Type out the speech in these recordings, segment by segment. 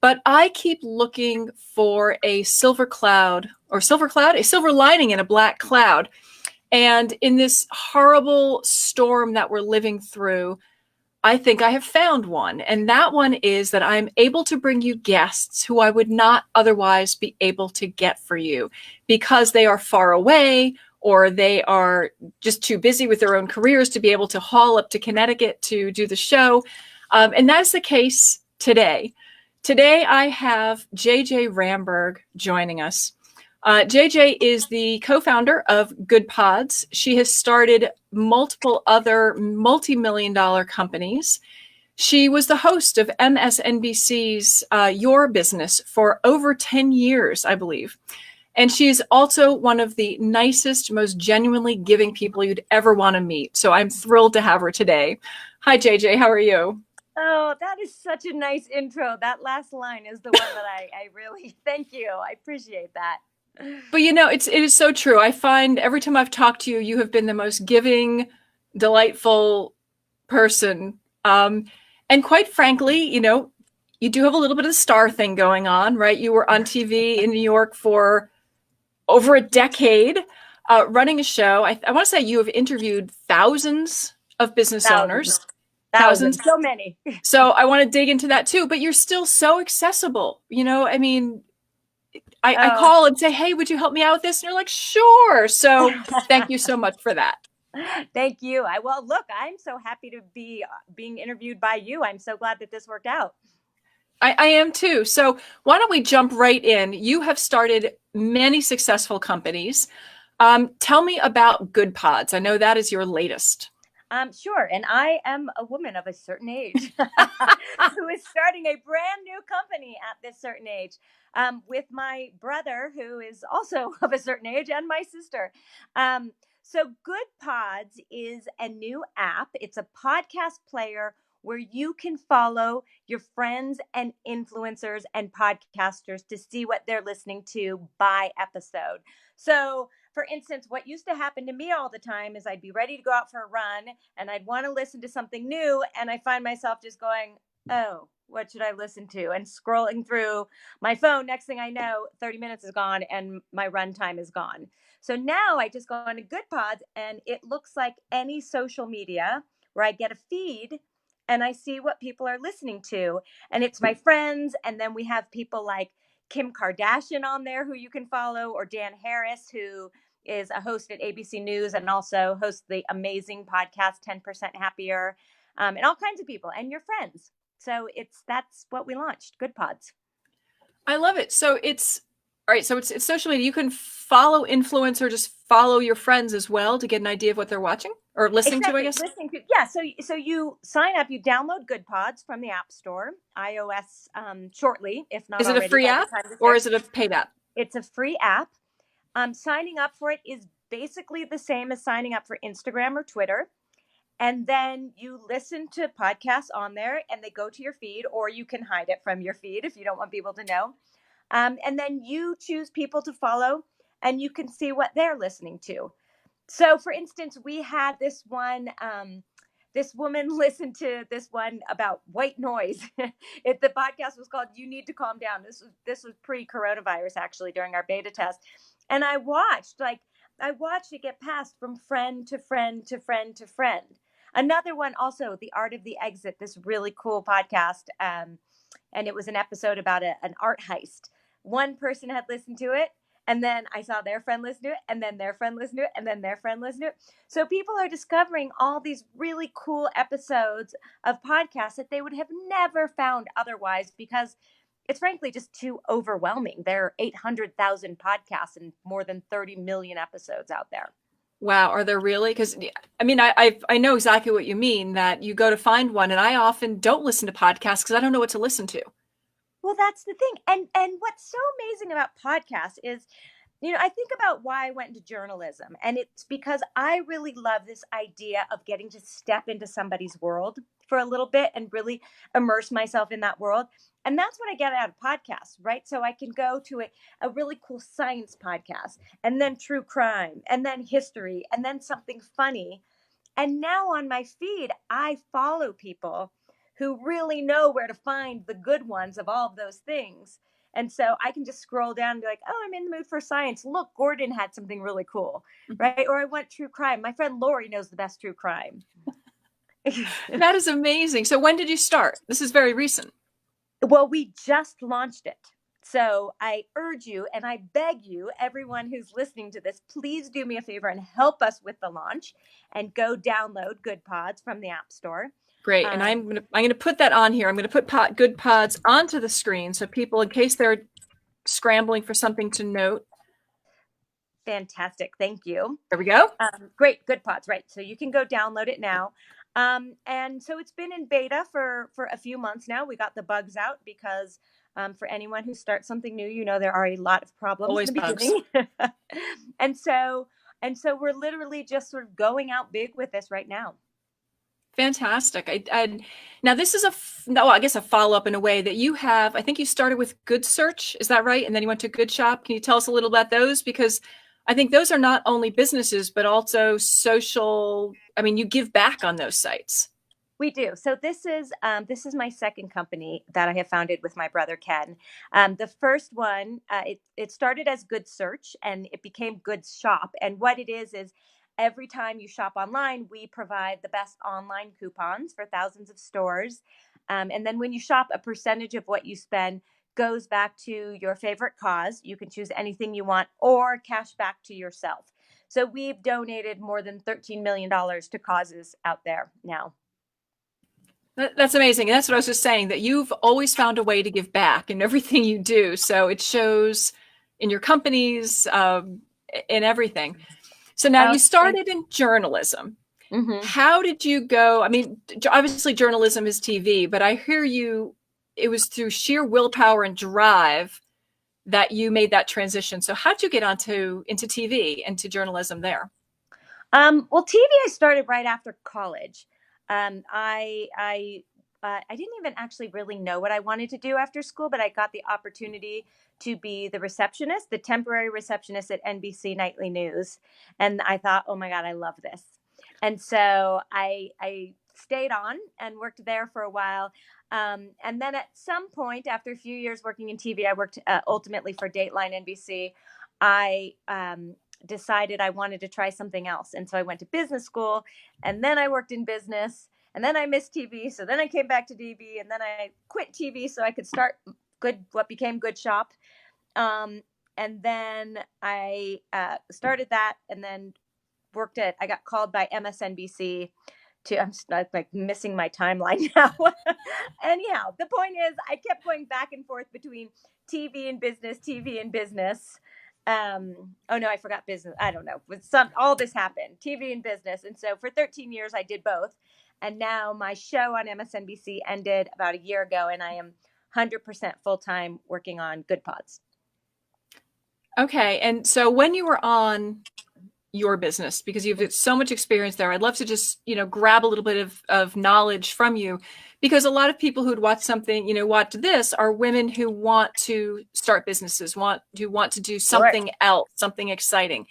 but I keep looking for a silver lining in a black cloud. And in this horrible storm that we're living through, I think I have found one. And that one is that I'm able to bring you guests who I would not otherwise be able to get for you because they are far away or they are just too busy with their own careers to be able to haul up to Connecticut to do the show. And that's the case today. Today, I have JJ Ramberg joining us. JJ is the co-founder of Good Pods. She has started multiple other multi-million-dollar companies. She was the host of MSNBC's Your Business for over 10 years, I believe. And she's also one of the nicest, most genuinely giving people you'd ever want to meet. So I'm thrilled to have her today. Hi, JJ. How are you? Oh, that is such a nice intro. That last line is the one that I really thank you. I appreciate that. But it is so true. I find every time I've talked to you, you have been the most giving, delightful person. And quite frankly, you do have a little bit of the star thing going on, right? You were on TV in New York for over a decade, running a show. I want to say you have interviewed thousands of business owners. Thousands. So many. So I want to dig into that too, but you're still so accessible. I call and say, hey, would you help me out with this? And you're like, sure. So thank you so much for that. Thank you. Look, I'm so happy to be being interviewed by you. I'm so glad that this worked out. I am too. So why don't we jump right in? You have started many successful companies. Tell me about Good Pods. I know that is your latest. Sure. And I am a woman of a certain age who is starting a brand new company at this certain age with my brother, who is also of a certain age, and my sister. So Good Pods is a new app. It's a podcast player where you can follow your friends and influencers and podcasters to see what they're listening to by episode. So for instance, what used to happen to me all the time is I'd be ready to go out for a run and I'd want to listen to something new. And I find myself just going, oh, what should I listen to? And scrolling through my phone. Next thing I know, 30 minutes is gone and my run time is gone. So now I just go on to Good Pods and it looks like any social media where I get a feed and I see what people are listening to. And it's my friends. And then we have people like Kim Kardashian on there who you can follow, or Dan Harris, who is a host at ABC News and also hosts the amazing podcast 10% Happier, and all kinds of people and your friends. So that's what we launched, Good Pods. I love it. So it's all right. So it's social media. You can follow influencers, just follow your friends as well to get an idea of what they're watching or listening to, I guess. Yeah. So you sign up, you download Good Pods from the App Store, iOS shortly, if not already. Is it a free app or is it a paid app? It's a free app. Signing up for it is basically the same as signing up for Instagram or Twitter. And then you listen to podcasts on there and they go to your feed, or you can hide it from your feed if you don't want people to know. And then you choose people to follow and you can see what they're listening to. So for instance, we had this one, this woman listened to this one about white noise. The podcast was called You Need to Calm Down. This was pre-coronavirus, actually, during our beta test. And I watched it get passed from friend to friend to friend to friend. Another one also, The Art of the Exit, this really cool podcast. And it was an episode about an art heist. One person had listened to it, and then I saw their friend listen to it, and then their friend listen to it, and then their friend listen to it. So people are discovering all these really cool episodes of podcasts that they would have never found otherwise because it's frankly just too overwhelming. There are 800,000 podcasts and more than 30 million episodes out there. Wow. Are there really? Because I know exactly what you mean, that you go to find one and I often don't listen to podcasts because I don't know what to listen to. Well, that's the thing. And what's so amazing about podcasts is, I think about why I went into journalism, and it's because I really love this idea of getting to step into somebody's world for a little bit and really immerse myself in that world. And that's what I get out of podcasts, right? So I can go to a really cool science podcast, and then true crime, and then history, and then something funny. And now on my feed, I follow people who really know where to find the good ones of all of those things. And so I can just scroll down and be like, oh, I'm in the mood for science. Look, Gordon had something really cool, right? Or I want true crime. My friend Lori knows the best true crime. That is amazing. So when did you start? This is very recent. Well, we just launched it. So I urge you and I beg you, everyone who's listening to this, please do me a favor and help us with the launch and go download Good Pods from the App Store. Great. And I'm gonna put that on here. I'm gonna put Good Pods onto the screen so people, in case they're scrambling for something to note. Fantastic. Thank you. There we go. Great. Good Pods. Right. So you can go download it now. And so it's been in beta for a few months now. We got the bugs out because for anyone who starts something new, there are a lot of problems Always in the bugs. beginning. and so we're literally just sort of going out big with this right now. Fantastic. Now this is I guess a follow-up in a way that you have. I think you started with Good Search. Is that right? And then you went to Good Shop. Can you tell us a little about those? Because I think those are not only businesses, but also social. I mean, you give back on those sites. We do. So this is my second company that I have founded with my brother Ken. The first one, it started as Good Search and it became Good Shop. And what it is every time you shop online, we provide the best online coupons for thousands of stores. And then when you shop, a percentage of what you spend goes back to your favorite cause. You can choose anything you want or cash back to yourself. So we've donated more than $13 million to causes out there now. That's amazing. And that's what I was just saying, that you've always found a way to give back in everything you do. So it shows in your companies, in everything. So now you started in journalism. Mm-hmm. How did you go? I mean, obviously journalism is TV, but I hear it was through sheer willpower and drive that you made that transition. So how'd you get into TV and to journalism there? Well, TV, I started right after college. I didn't even actually really know what I wanted to do after school, but I got the opportunity to be the temporary receptionist at NBC Nightly News. And I thought, oh my God, I love this. And so I stayed on and worked there for a while. And then at some point, after a few years working in TV, I worked ultimately for Dateline NBC. I decided I wanted to try something else. And so I went to business school and then I worked in business and then I missed TV. So then I came back to TV and then I quit TV so I could start what became Good Shop. And then I started that and then I got called by MSNBC I'm like missing my timeline now. Anyhow, the point is I kept going back and forth between TV and business. Oh no, I forgot business. I don't know. All this happened, TV and business. And so for 13 years, I did both. And now my show on MSNBC ended about a year ago and I am 100% full-time working on Good Pods. Okay. And so when you were on your business, because you've got so much experience there, I'd love to just, grab a little bit of knowledge from you, because a lot of people who'd watch something, watch this are women who want to start businesses, who want to do something else, something exciting.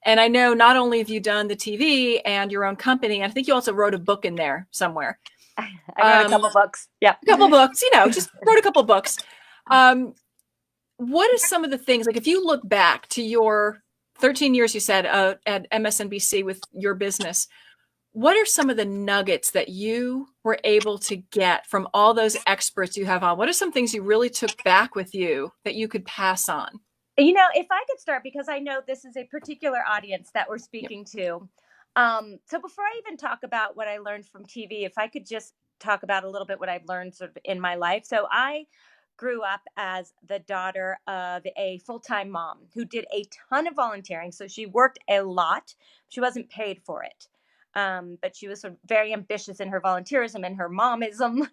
And I know not only have you done the TV and your own company, I think you also wrote a book in there somewhere. I wrote a couple books. Yeah. A couple books, just wrote a couple books. What are some of the things, like if you look back to your 13 years, you said, at MSNBC with your business, what are some of the nuggets that you were able to get from all those experts you have on? What are some things you really took back with you that you could pass on? If I could start, because I know this is a particular audience that we're speaking to. So before I even talk about what I learned from TV, if I could just talk about a little bit what I've learned sort of in my life. So I grew up as the daughter of a full-time mom who did a ton of volunteering. So she worked a lot. She wasn't paid for it. But she was sort of very ambitious in her volunteerism and her momism.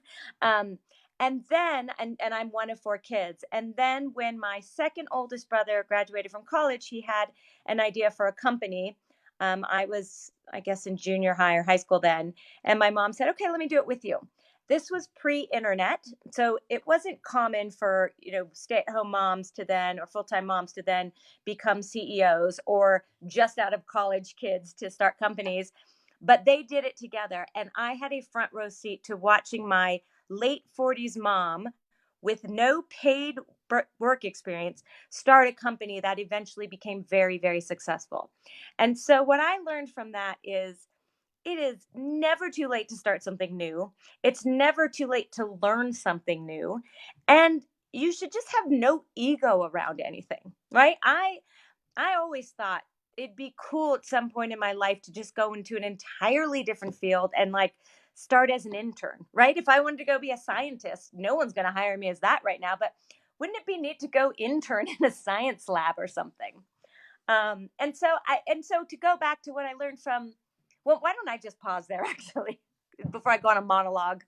And then I'm one of 4 kids. And then when my second oldest brother graduated from college, he had an idea for a company. I was, I guess, in junior high or high school then. And my mom said, okay, let me do it with you. This was pre-internet, so it wasn't common for, stay-at-home moms to then, or full-time moms to then become CEOs, or just out of college kids to start companies. But they did it together, and I had a front row seat to watching my late 40s mom with no paid work experience start a company that eventually became very, very successful. And so what I learned from that is it is never too late to start something new. It's never too late to learn something new. And you should just have no ego around anything, right? I always thought it'd be cool at some point in my life to just go into an entirely different field and like start as an intern, right? If I wanted to go be a scientist, no one's going to hire me as that right now, but wouldn't it be neat to go intern in a science lab or something? And so to go back to what I learned from, well, why don't I just pause there actually before I go on a monologue?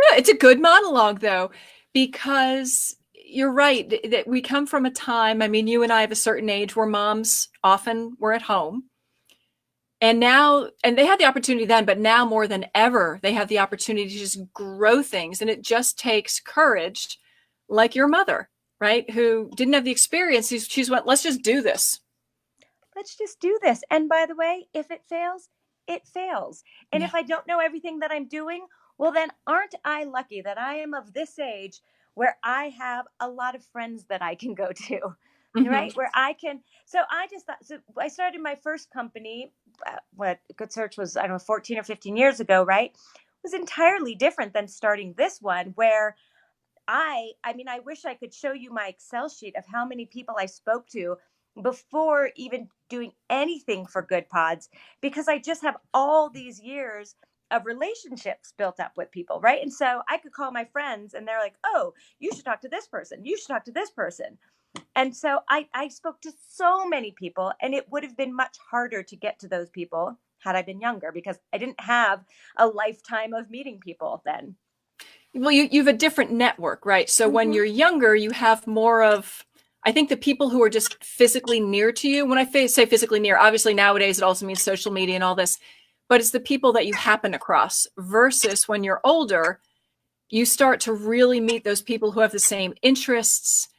Yeah, it's a good monologue though, because you're right that we come from a time, I mean, you and I have a certain age where moms often were at home. And now, and they had the opportunity then, but now more than ever, they have the opportunity to just grow things. And it just takes courage, like your mother, right? Who didn't have the experience. She's went, let's just do this. Let's just do this. And by the way, if it fails, it fails. And Yeah. if I don't know everything that I'm doing, well, then aren't I lucky that I am of this age where I have a lot of friends that I can go to, Mm-hmm. right? Where I can. So I just thought, so I started my first company, what Good Search was, I don't know, 14 or 15 years ago, right? It was entirely different than starting this one where I mean, I wish I could show you my Excel sheet of how many people I spoke to before even doing anything for Good Pods, because I just have all these years of relationships built up with people, right? And so I could call my friends and they're like, oh, you should talk to this person. You should talk to this person. And so I spoke to so many people, and it would have been much harder to get to those people had I been younger because I didn't have a lifetime of meeting people then. Well, you have a different network, right? So when Mm-hmm. you're younger, you have more of, I think, the people who are just physically near to you. When I say physically near, obviously nowadays it also means social media and all this, but it's the people that you happen across versus when you're older, you start to really meet those people who have the same interests,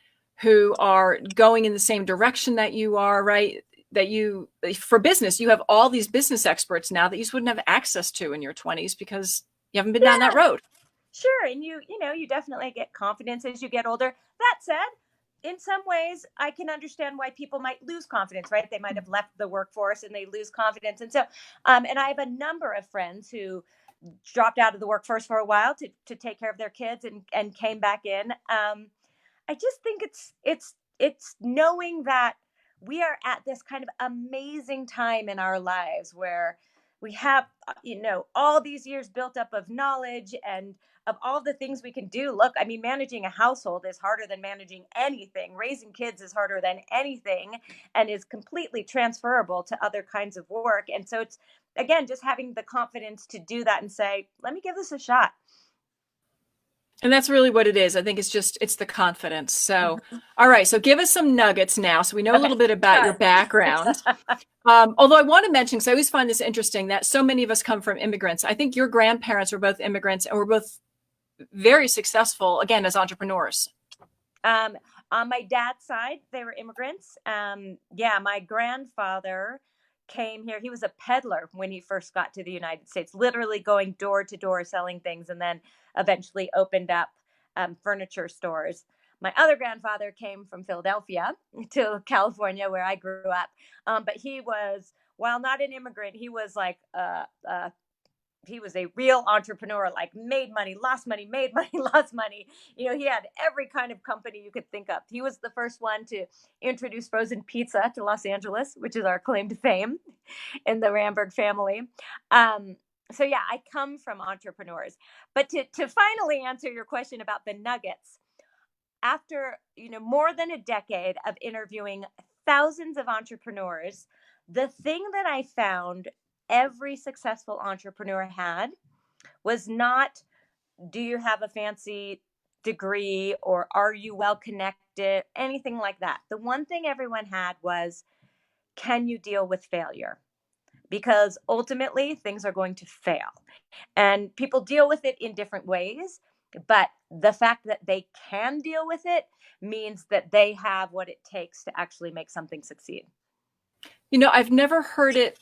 who are going in the same direction that you are, right? That you, for business, you have all these business experts now that you just wouldn't have access to in your 20s because you haven't been down that Yeah. road. Sure, and you definitely get confidence as you get older. That said, in some ways, I can understand why people might lose confidence, right? They might have left the workforce and they lose confidence. And so, and I have a number of friends who dropped out of the workforce for a while to take care of their kids and came back in. I just think it's knowing that we are at this kind of amazing time in our lives where we have all these years built up of knowledge and of all the things we can do. Look, I mean, managing a household is harder than managing anything. Raising kids is harder than anything and is completely transferable to other kinds of work. And so it's, again, just having the confidence to do that and say, let me give this a shot. And that's really what it is. I think it's the confidence. So, all right. So give us some nuggets now. So we know a Okay. little bit about your background. Although I want to mention, because I always find this interesting, that so many of us come from immigrants. I think your grandparents were both immigrants and were both very successful, again, as entrepreneurs. Um, on my dad's side, they were immigrants. Yeah, my grandfather came here. He was a peddler when he first got to the United States, literally going door to door selling things, and then eventually opened up furniture stores. My other grandfather came from Philadelphia to California, where I grew up. But he was, while not an immigrant, he was like he was a real entrepreneur, like made money, lost money, made money, lost money. He had every kind of company you could think of. He was the first one to introduce frozen pizza to Los Angeles, which is our claim to fame in the Ramberg family. So yeah, I come from entrepreneurs. But to finally answer your question about the nuggets, after more than a decade of interviewing thousands of entrepreneurs, the thing that I found every successful entrepreneur had was not, do you have a fancy degree or are you well connected, anything like that. The one thing everyone had was, can you deal with failure? Because ultimately things are going to fail and people deal with it in different ways. But the fact that they can deal with it means that they have what it takes to actually make something succeed. I've never heard it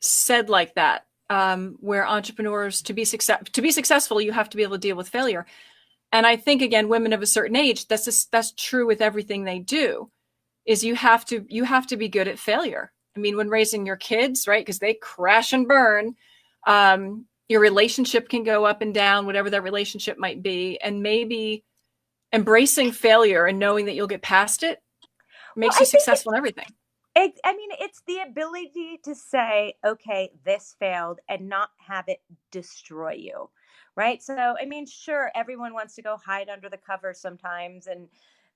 said like that. where entrepreneurs to be successful, you have to be able to deal with failure. And I think again, women of a certain age, that's true with everything they do. Is you have to be good at failure. I mean, when raising your kids, right? Because they crash and burn. Your relationship can go up and down, whatever that relationship might be, and maybe embracing failure and knowing that you'll get past it Well, makes you successful in everything. I mean, it's the ability to say, okay, this failed and not have it destroy you. Right. So, I mean, sure, everyone wants to go hide under the cover sometimes. And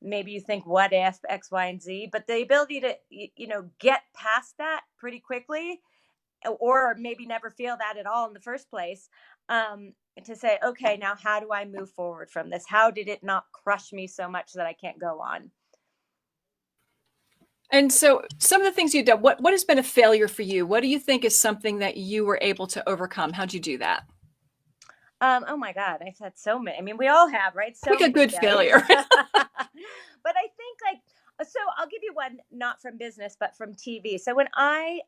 maybe you think, what if X, Y, and Z? But the ability to, get past that pretty quickly, or maybe never feel that at all in the first place, to say, okay, now how do I move forward from this? How did it not crush me so much that I can't go on? And so some of the things you've done, what has been a failure for you? What do you think is something that you were able to overcome? How'd you do that? Oh my God, I've had so many. I mean, we all have, right? So Like a many good failures. failure. But I think so I'll give you one, not from business, but from TV. So when I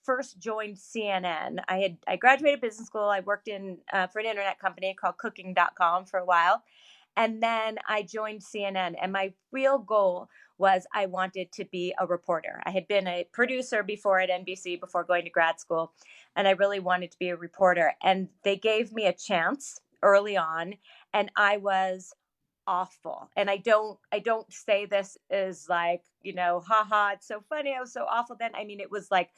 first joined CNN, I graduated business school. I worked in for an internet company called cooking.com for a while. And then I joined CNN, and my real goal was I wanted to be a reporter. I had been a producer before at NBC before going to grad school, and I really wanted to be a reporter. And they gave me a chance early on, and I was awful. And I don't say this as like, haha, it's so funny, I was so awful then. I mean, it was like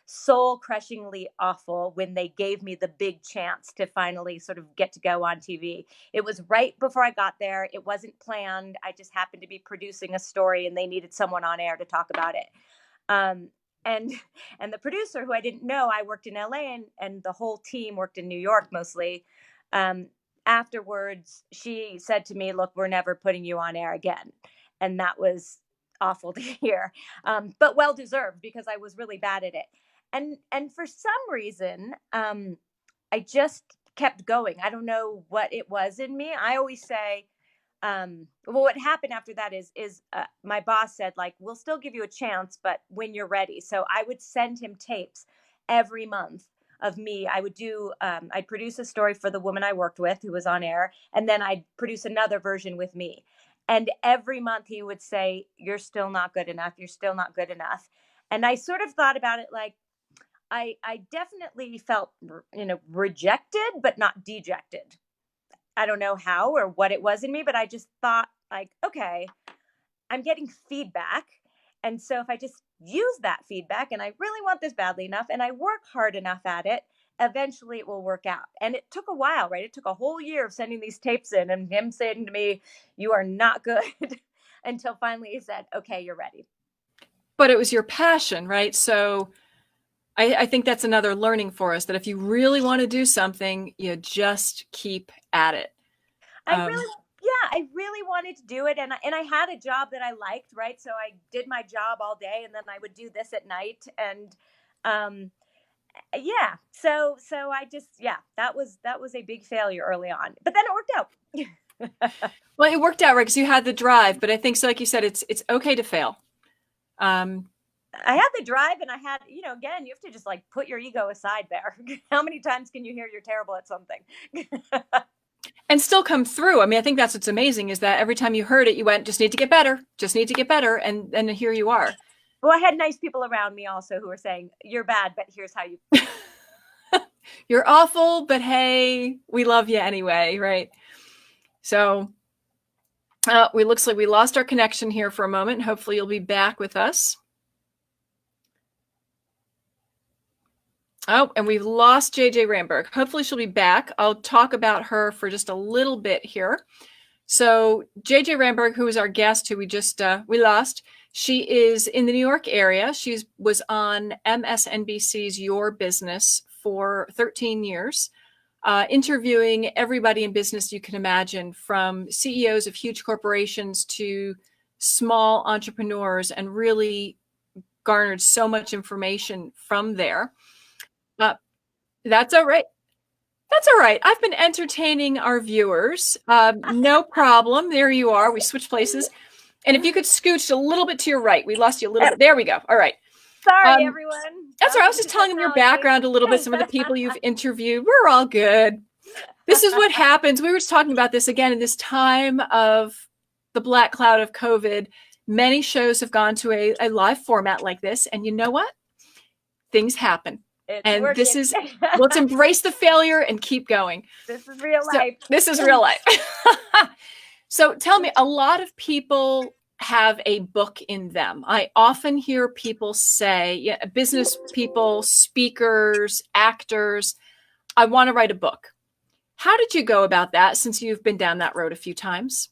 soul crushingly awful when they gave me the big chance to finally sort of get to go on TV. It was right before I got there. It wasn't planned. I just happened to be producing a story and they needed someone on air to talk about it. Um, and and the producer, who I didn't know, I worked in LA, and the whole team worked in New York mostly. Um, Afterwards, she said to me, "Look, we're never putting you on air again," and that was awful to hear, but well deserved because I was really bad at it. And for some reason, I just kept going. I don't know what it was in me. I always say, well, what happened after that is my boss said, like, we'll still give you a chance, but when you're ready. So I would send him tapes every month of me. I'd produce a story for the woman I worked with who was on air, and then I'd produce another version with me. And every month he would say, "You're still not good enough. You're still not good enough." And I sort of thought about it like, I definitely felt, rejected, but not dejected. I don't know how or what it was in me, but I just thought, like, okay, I'm getting feedback. And so if I just use that feedback, and I really want this badly enough and I work hard enough at it, eventually it will work out. And it took a while, right? It took a whole year of sending these tapes in and him saying to me, "You are not good," until finally he said, "Okay, you're ready." But it was your passion, right? So I think that's another learning for us, that if you really want to do something, you just keep at it. I really, yeah, I really wanted to do it, and I had a job that I liked, right? So I did my job all day, and then I would do this at night, and um, yeah. So I just, yeah, that was a big failure early on, but then it worked out. Well, it worked out right because you had the drive, but I think so. Like you said, it's okay to fail. Um, I had the drive, and I had, again, you have to just like put your ego aside there. How many times can you hear you're terrible at something? and still come through. I mean, I think that's what's amazing is that every time you heard it, you went, just need to get better, just need to get better. And here you are. Well, I had nice people around me also who were saying, "You're bad, but here's how you." You're awful, but hey, we love you anyway, right? So looks like we lost our connection here for a moment. Hopefully you'll be back with us. Oh, and we've lost JJ Ramberg. Hopefully she'll be back. I'll talk about her for just a little bit here. So JJ Ramberg, who is our guest, who we lost, she is in the New York area. She was on MSNBC's Your Business for 13 years, interviewing everybody in business you can imagine, from CEOs of huge corporations to small entrepreneurs, and really garnered so much information from there. That's all right. That's all right. I've been entertaining our viewers. No problem. There you are. We switched places. And if you could scooch a little bit to your right, we lost you a little bit. There we go. All right. Sorry, everyone. That's right. I was just This is telling them your technology. background a little bit, some of the people you've interviewed. We're all good. This is what happens. We were just talking about this again in this time of the black cloud of COVID. Many shows have gone to a live format like this. And you know what? Things happen. It's And this working. is, let's embrace the failure and keep going. This is real So, life. this is real life. So tell me, a lot of people have a book in them. I often hear people say, yeah, business people, speakers, actors, I want to write a book. How did you go about that since you've been down that road a few times?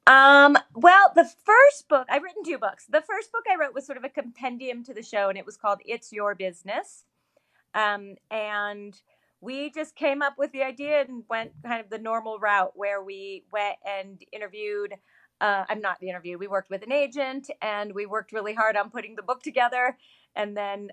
Well, the first book, I've written two books. The first book I wrote was sort of a compendium to the show, and it was called It's Your Business. And we just came up with the idea and went kind of the normal route where we went and interviewed. I'm not the interview. We worked with an agent and we worked really hard on putting the book together. And then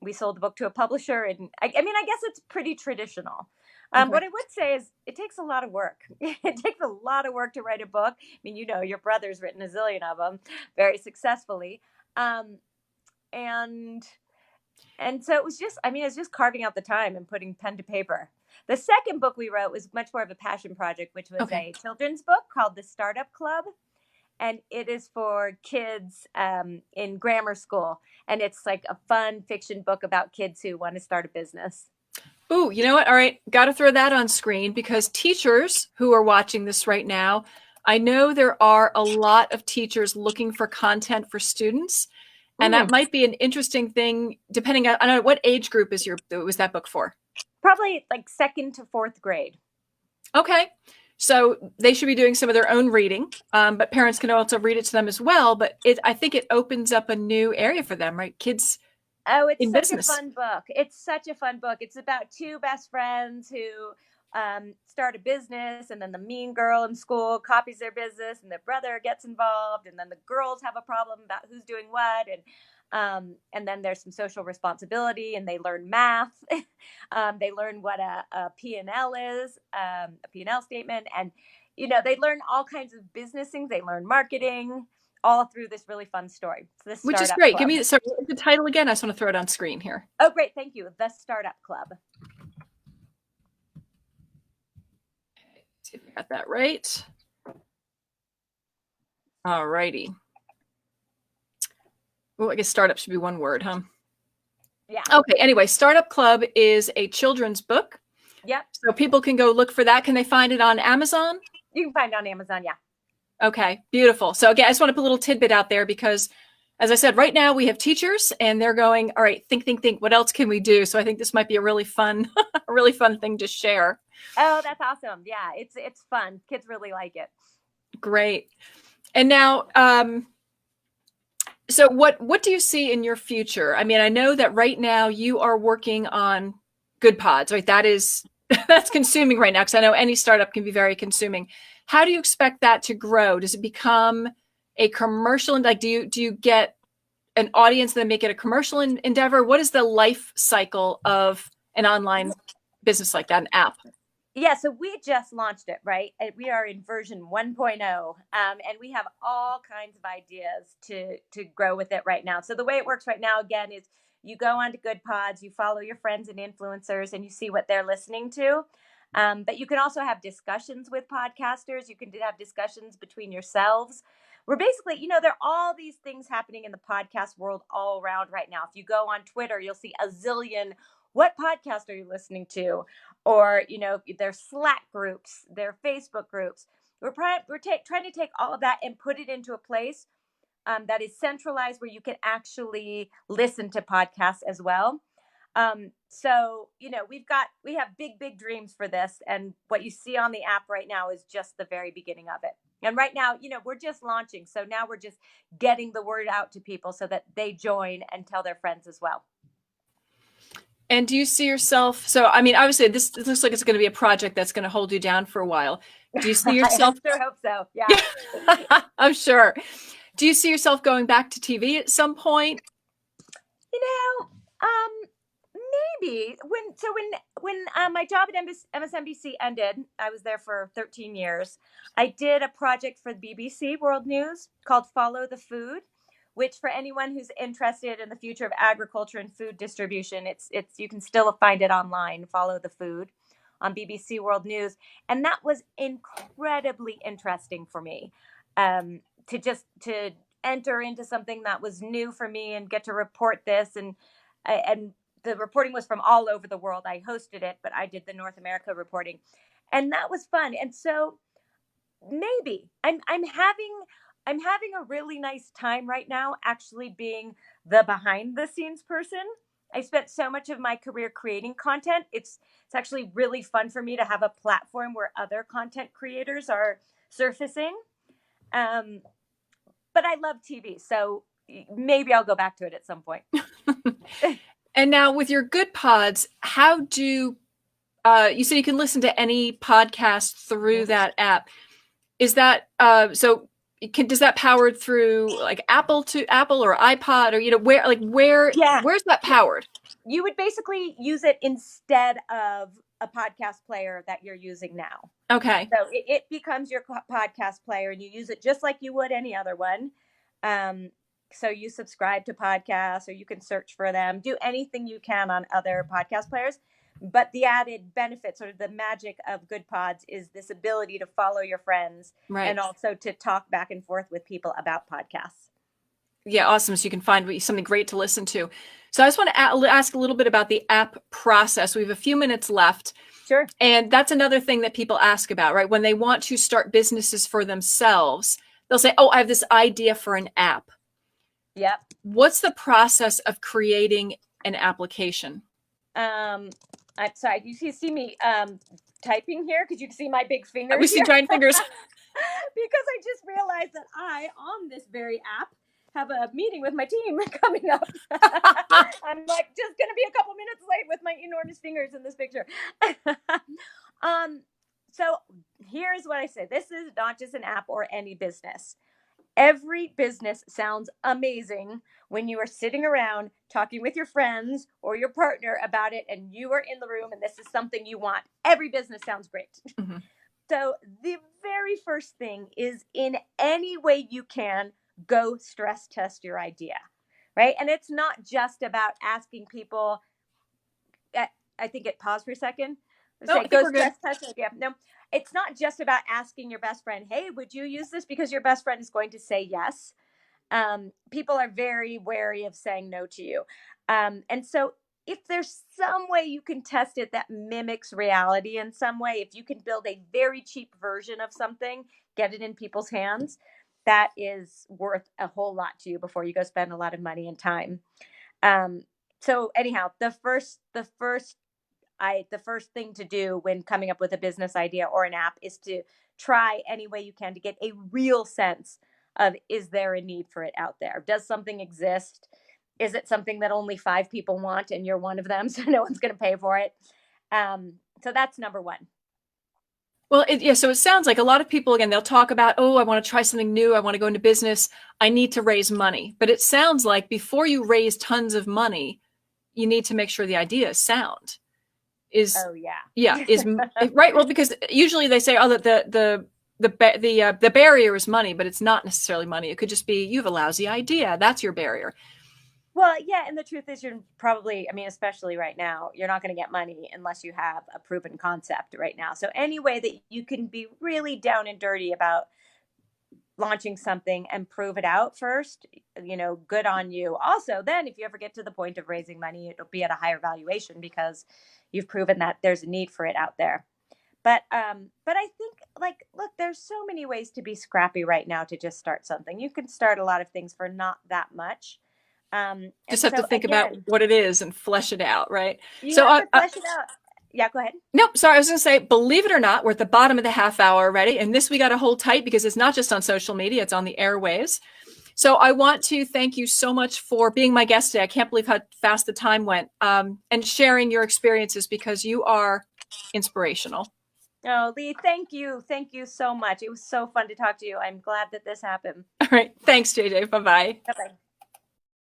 we sold the book to a publisher. And I mean, I guess it's pretty traditional. Okay. What I would say is it takes a lot of work. It takes a lot of work to write a book. I mean, you know, your brother's written a zillion of them very successfully. And so it was just, I mean, it was just carving out the time and putting pen to paper. The second book we wrote was much more of a passion project, which was a children's book called The Startup Club. And it is for kids in grammar school. And it's like a fun fiction book about kids who want to start a business. Ooh, you know what? All right. Got to throw that on screen because teachers who are watching this right now, I know there are a lot of teachers looking for content for students. And that might be an interesting thing, depending on, I don't know, what age group was that book for? Probably like 2nd to 4th grade. Okay. So they should be doing some of their own reading, but parents can also read it to them as well. But I think it opens up a new area for them, right? Kids. Oh, it's in such business. a fun book. It's such a fun book. It's about two best friends who start a business, and then the mean girl in school copies their business, and their brother gets involved, and then the girls have a problem about who's doing what, and then there's some social responsibility, and they learn math. They learn what a P&L is, a P&L statement, and you know they learn all kinds of business things. They learn marketing, all through this really fun story. Which is great. Give me the title again. I just want to throw it on screen here. Oh, great. Thank you. The Startup Club. See if I got that right. All righty. Well, I guess startup should be one word, huh? Yeah. Okay. Anyway, Startup Club is a children's book. Yep. So people can go look for that. Can they find it on Amazon? You can find it on Amazon. Yeah. Okay. Beautiful. So again, I just want to put a little tidbit out there because, as I said, right now we have teachers and they're going, all right, think. What else can we do? So I think this might be a really fun, thing to share. Oh, that's awesome. Yeah. It's fun. Kids really like it. Great. And now, so what do you see in your future? I mean, I know that right now you are working on Good Pods, right? That's consuming right now because I know any startup can be very consuming. How do you expect that to grow? Does it become a commercial? Like, do you get an audience and then make it a commercial endeavor? What is the life cycle of an online business like that, an app? Yeah, so we just launched it, right? We are in version 1.0, and we have all kinds of ideas to grow with it right now. So the way it works right now, again, is you go onto Good Pods, you follow your friends and influencers, and you see what they're listening to. But you can also have discussions with podcasters. You can have discussions between yourselves. We're basically, there are all these things happening in the podcast world all around right now. If you go on Twitter, you'll see a zillion, what podcast are you listening to? Or, there's Slack groups, there are Facebook groups. We're trying to take all of that and put it into a place that is centralized where you can actually listen to podcasts as well. So, we have big dreams for this. And what you see on the app right now is just the very beginning of it. And right now, we're just launching. So now we're just getting the word out to people so that they join and tell their friends as well. And do you see yourself? So, I mean, obviously this looks like it's going to be a project that's going to hold you down for a while. Do you see yourself? I sure hope so. Yeah. I'm sure. Do you see yourself going back to TV at some point? Maybe when my job at MSNBC ended, I was there for 13 years. I did a project for BBC World News called Follow the Food, which for anyone who's interested in the future of agriculture and food distribution, it's you can still find it online. Follow the Food on BBC World News, and that was incredibly interesting for me, to enter into something that was new for me and get to report this, and the reporting was from all over the world. I hosted it, but I did the North America reporting, and that was fun. And so maybe I'm having a really nice time right now, actually being the behind the scenes person. I spent so much of my career creating content. It's actually really fun for me to have a platform where other content creators are surfacing. Um, but I love TV, so maybe I'll go back to it at some point. And now with your Good Pods, how do you said you can listen to any podcast through that app? Is that so? Does that powered through like Apple or iPod, or where's that powered? You would basically use it instead of a podcast player that you're using now. Okay. So it becomes your podcast player, and you use it just like you would any other one. So you subscribe to podcasts, or you can search for them, do anything you can on other podcast players. But the added benefit, sort of the magic of Good Pods, is this ability to follow your friends, right, and also to talk back and forth with people about podcasts. Yeah, awesome. So you can find something great to listen to. So I just want to ask a little bit about the app process. We have a few minutes left. Sure. And that's another thing that people ask about, right? When they want to start businesses for themselves, they'll say, oh, I have this idea for an app. Yep. What's the process of creating an application? I'm sorry. You see me typing here because you can see my big fingers. We see giant fingers. Because I just realized that I, on this very app, have a meeting with my team coming up. I'm like just going to be a couple minutes late with my enormous fingers in this picture. So here's what I say. This is not just an app or any business. Every business sounds amazing when you are sitting around talking with your friends or your partner about it, and you are in the room and this is something you want. Every business sounds great. Mm-hmm. So the very first thing is, in any way you can, go stress test your idea, right? And it's not just about asking people. I think it paused for a second. Go stress test your idea. No, it's not just about asking your best friend, hey, would you use this? Because your best friend is going to say yes. People are very wary of saying no to you. And so if there's some way you can test it that mimics reality in some way, if you can build a very cheap version of something, get it in people's hands, that is worth a whole lot to you before you go spend a lot of money and time. So anyhow, the first thing to do when coming up with a business idea or an app is to try any way you can to get a real sense of, is there a need for it out there? Does something exist? Is it something that only 5 people want and you're one of them, so no one's going to pay for it? So that's number one. Well, so it sounds like a lot of people, again, they'll talk about, oh, I want to try something new. I want to go into business. I need to raise money. But it sounds like before you raise tons of money, you need to make sure the idea is sound. Right. Well, because usually they say, oh, that the barrier is money, but it's not necessarily money. It could just be, you have a lousy idea. That's your barrier. Well, yeah. And the truth is, you're probably, especially right now, you're not going to get money unless you have a proven concept right now. So any way that you can be really down and dirty about launching something and prove it out first, good on you. Also, then if you ever get to the point of raising money, it'll be at a higher valuation because you've proven that there's a need for it out there. But I think, look, there's so many ways to be scrappy right now to just start something. You can start a lot of things for not that much. Just have to think about what it is and flesh it out, right? You have to flesh it out. Yeah, go ahead. Nope, sorry, I was going to say, believe it or not, we're at the bottom of the half hour already, and this we got to hold tight because it's not just on social media, it's on the airwaves. So I want to thank you so much for being my guest today. I can't believe how fast the time went, and sharing your experiences because you are inspirational. Oh, Lee, thank you. Thank you so much. It was so fun to talk to you. I'm glad that this happened. All right. Thanks, JJ. Bye-bye. Bye-bye.